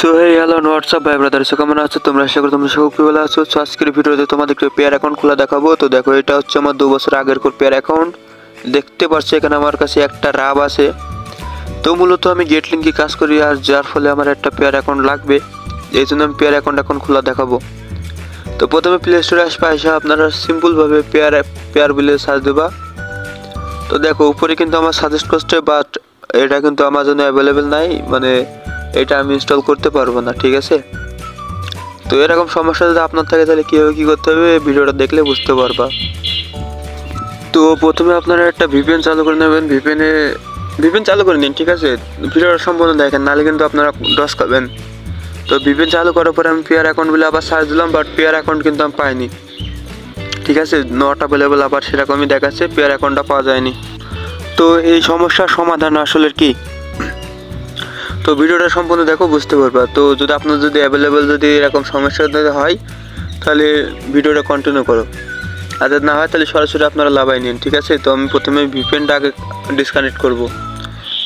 So hey hello WhatsApp ভাই brother, so কেমন আছো তোমরা? আশা করি তোমরা সবাই ভালো আছো। সো আজকের ভিডিওতে তোমাদেরকে পেয়ার অ্যাকাউন্ট খোলা দেখাবো। তো দেখো, এটা হচ্ছে আমার 2 বছর আগের পেয়ার অ্যাকাউন্ট। দেখতে পাচ্ছ এখানে আমার কাছে একটা রাব আছে। তো মূলত আমি গেট লিঙ্কে কাজ করি, আর যার ফলে আমার একটা পেয়ার অ্যাকাউন্ট লাগবে, এই জন্য আমি পেয়ার অ্যাকাউন্ট এখন খোলা দেখাবো। তো প্রথমে প্লে স্টোরে আসবে, এসে আপনারা সিম্পলভাবে পেয়ার বলে সার্চ দেবা। তো দেখো উপরে কিন্তু আমার সাজেস্ট করছে, বাট এটা কিন্তু আমাজনে অ্যাভেলেবেল নাই, মানে এটা আমি ইনস্টল করতে পারবো না, ঠিক আছে? তো এরকম সমস্যা যদি আপনার থাকে তাহলে কীভাবে কী করতে হবে ভিডিওটা দেখলে বুঝতে পারবা। তো প্রথমে আপনারা একটা ভিপিএন চালু করে নেবেন। ভিপিএন চালু করে নিন, ঠিক আছে? ভিডিওটা সম্পূর্ণ দেখেন, নাহলে কিন্তু আপনারা ডস খাবেন। তো ভিপিএন চালু করার পরে আমি পেয়ার অ্যাকাউন্ট বলে আবার সার্চ দিলাম, বাট পেয়ার অ্যাকাউন্ট কিন্তু আমি পাইনি, ঠিক আছে? নট অ্যাভেলেবেল আবার সেরকমই দেখাচ্ছে, পেয়ার অ্যাকাউন্টটা পাওয়া যায়নি। তো এই সমস্যার সমাধান আসলে কি, তো ভিডিওটা সম্পূর্ণ দেখো, বুঝতে পারবা। তো যদি আপনার যদি অ্যাভেলেবেল যদি এরকম সমস্যা হয় তাহলে ভিডিওটা কন্টিনিউ করো, আর যদি না হয় তাহলে সরাসরি আপনারা লাভাই নিন, ঠিক আছে? তো আমি প্রথমে ভিপিএনটা আগে ডিসকানেক্ট করব।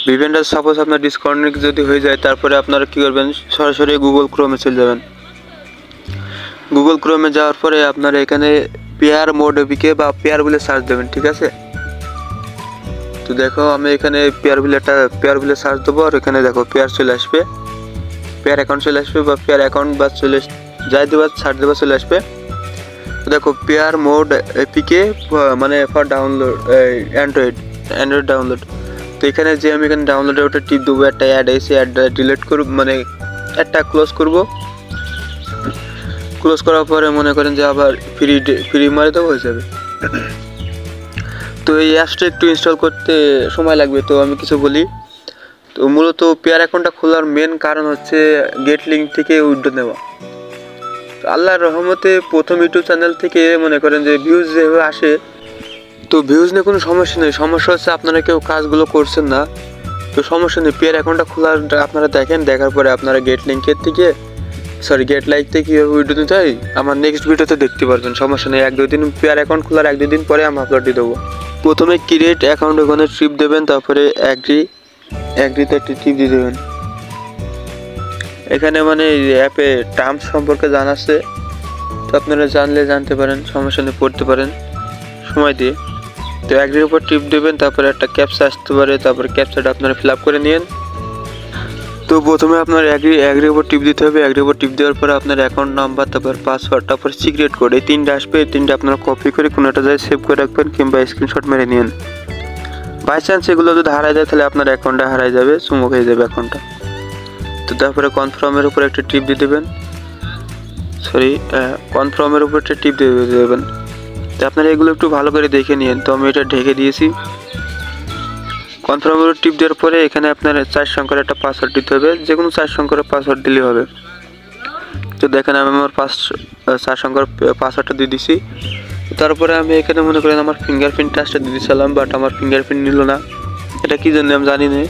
ভিপিএনটা সাপোজ আপনার ডিসকানেক্ট যদি হয়ে যায়, তারপরে আপনারা কী করবেন, সরাসরি গুগল ক্রোমে চলে যাবেন। গুগল ক্রোমে যাওয়ার পরে আপনারা এখানে পেয়ার মোড এপিকে বা পেয়ার বলে সার্চ দেবেন, ঠিক আছে? তো দেখো আমি এখানে পেয়ার বিলে সার্চ দেবো, আর এখানে দেখো পেয়ার চলে আসবে, পেয়ার অ্যাকাউন্ট চলে আসবে, বা পেয়ার অ্যাকাউন্ট বা যাই দেবা সার্চ দেবা চলে আসবে। তো দেখো পেয়ার মোড এপিকে মানে ফর ডাউনলোড অ্যান্ড্রয়েড ডাউনলোড। তো এখানে যে আমি এখানে ডাউনলোডে ওটা টিপ দেবো, একটা অ্যাড এসে অ্যাডটা ডিলিট করব, মানে একটা ক্লোজ করব। ক্লোজ করার পরে মনে করেন যে আবার ফ্রি মারে দেবো, হয়ে যাবে। তো এই অ্যাপসটা একটু ইনস্টল করতে সময় লাগবে, তো আমি কিছু বলি। তো মূলত পেয়ার অ্যাকাউন্টটা খোলার মেন কারণ হচ্ছে গেট লিঙ্ক থেকে উইথড্র নেওয়া। আল্লাহর রহমতে প্রথম ইউটিউব চ্যানেল থেকে মনে করেন যে ভিউজ যেভাবে আসে, তো ভিউজ নিয়ে কোনো সমস্যা নেই। সমস্যা হচ্ছে আপনারা কেউ কাজগুলো করছেন না, তো সমস্যা নেই। পেয়ার অ্যাকাউন্টটা খোলার আপনারা দেখেন, দেখার পরে আপনারা গেট লাইক থেকে কীভাবে উইথড্র নিতে হয় আমার নেক্সট ভিডিওতে দেখতে পারবেন, সমস্যা নেই। 1-2 দিন পেয়ার অ্যাকাউন্ট খোলার 1-2 দিন পরে আমি আপলোড দিয়ে দেবো। প্রথমে ক্রিয়েট অ্যাকাউন্ট ওখানে ট্রিপ দেবেন, তারপরে অ্যাগ্রিতে একটি টিপ দিয়ে দেবেন। এখানে মানে অ্যাপে টার্মস সম্পর্কে জানাচ্ছে, তো আপনারা জানতে পারেন, সমস্যা নিয়ে পড়তে পারেন সময় দিয়ে। তো অ্যাগ্রির উপর টিপ দেবেন, তারপরে একটা ক্যাপচা আসতে পারে, তারপরে ক্যাপচাটা আপনারা ফিল আপ করে নিন। তো প্রথমে আপনার অ্যাগ্রির উপর টিপ দিতে হবে। অ্যাগ্রির উপর টিপ দেওয়ার পরে আপনার অ্যাকাউন্ট নাম্বার, তারপর পাসওয়ার্ড, তারপর সিক্রেট কোড, এই 3টা আসবে। এই 3টা আপনারা কপি করে কোনো একটা জায়গায় সেভ করে রাখবেন, কিংবা স্ক্রিনশট মেরে নিন। বাই চান্স এগুলো যদি হারায় যায় তাহলে আপনার অ্যাকাউন্টটা হারাই যাবে, চুমুক হয়ে যাবে অ্যাকাউন্টটা। তো তারপরে কনফার্মের উপর একটা টিপ দিয়ে দেবেন, কনফার্মের উপর একটা টিপ দিয়ে দেবেন। তো আপনারা এগুলো একটু ভালো করে দেখে নিন। তো আমি এটা ঢেকে দিয়েছি। কনফার্মের টিপ দেওয়ার পরে এখানে আপনার 4 সংখ্যার একটা পাসওয়ার্ড দিতে হবে, যে কোনো 4 সংখ্যার পাসওয়ার্ড দিলেই হবে। তো দেখেন আমি আমার 4 সংখ্যার পাসওয়ার্ডটা দিয়ে দিছি। তারপরে আমি এখানে মনে করেন আমার ফিঙ্গারপ্রিন্ট টাচটা দিয়ে দিয়েছিলাম, বাট আমার ফিঙ্গারপ্রিন্ট নিল না, এটা কী জন্য আমি জানি না।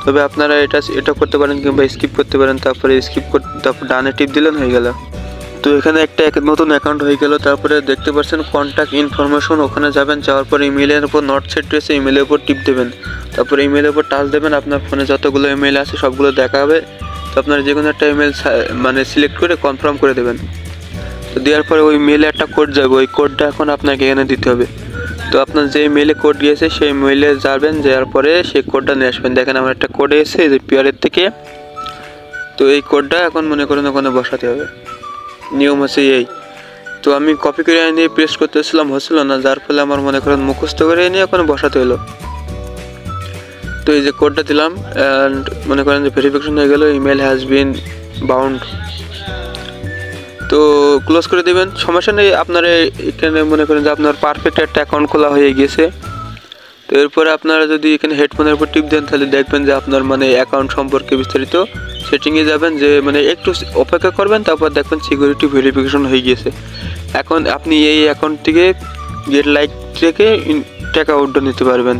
তবে আপনারা এটা করতে পারেন, কিংবা স্কিপ করতে পারেন। তারপরে তারপর ডানে টিপ দিলেন, হয়ে গেল। তো এখানে একটা নতুন অ্যাকাউন্ট হয়ে গেল। তারপরে দেখতে পাচ্ছেন কন্ট্যাক্ট ইনফরমেশন, ওখানে যাবেন। যাওয়ার পর ইমেলের উপর নট সেট রয়েছে, ইমেলের উপর টিপ দেবেন। তারপরে ইমেলের উপর টাচ দেবেন, আপনার ফোনে যতগুলো ইমেল আছে সবগুলো দেখাবে। তো আপনার যে কোনো একটা ইমেল মানে সিলেক্ট করে কনফার্ম করে দেবেন। তো দেওয়ার পরে ওই মেলে একটা কোড যাবে, ওই কোডটা এখন আপনাকে এখানে দিতে হবে। তো আপনার যে মেলে কোড গিয়েছে সেই মেলে যাবেন, যাওয়ার পরে সেই কোডটা নিয়ে আসবেন। দেখেন আমার একটা কোড এসেছে যে পেয়ারের থেকে। তো এই কোডটা এখন মনে করেন ওখানে বসাতে হবে, নিয়ম হচ্ছে এই। তো আমি কপি করে নিয়ে পেস্ট করতেছিলাম, হচ্ছিল না, যার ফলে আমার মনে করেন মুখস্থ করে নিয়ে ওখানে বসাতে হলো। তো এই যে কোডটা দিলাম, অ্যান্ড মনে করেন যে ভেরিফিকেশন হয়ে গেল, ইমেল হ্যাজ বিন বাউন্ড। তো ক্লোজ করে দেবেন, সমস্যা নেই। আপনারা এখানে মনে করেন যে আপনার পারফেক্ট একটা অ্যাকাউন্ট খোলা হয়ে গেছে। তো এরপরে আপনারা যদি এখানে হেডফোনের উপর টিপ দেন, তাহলে দেখবেন যে আপনার মানে অ্যাকাউন্ট সম্পর্কে বিস্তারিত সেটিংয়ে যাবেন, যে মানে একটু অপেক্ষা করবেন, তারপর দেখবেন সিকিউরিটি ভেরিফিকেশন হয়ে গিয়েছে। এখন আপনি এই অ্যাকাউন্ট থেকে গেট লাইক থেকে টাকা উইথড্র নিতে পারবেন।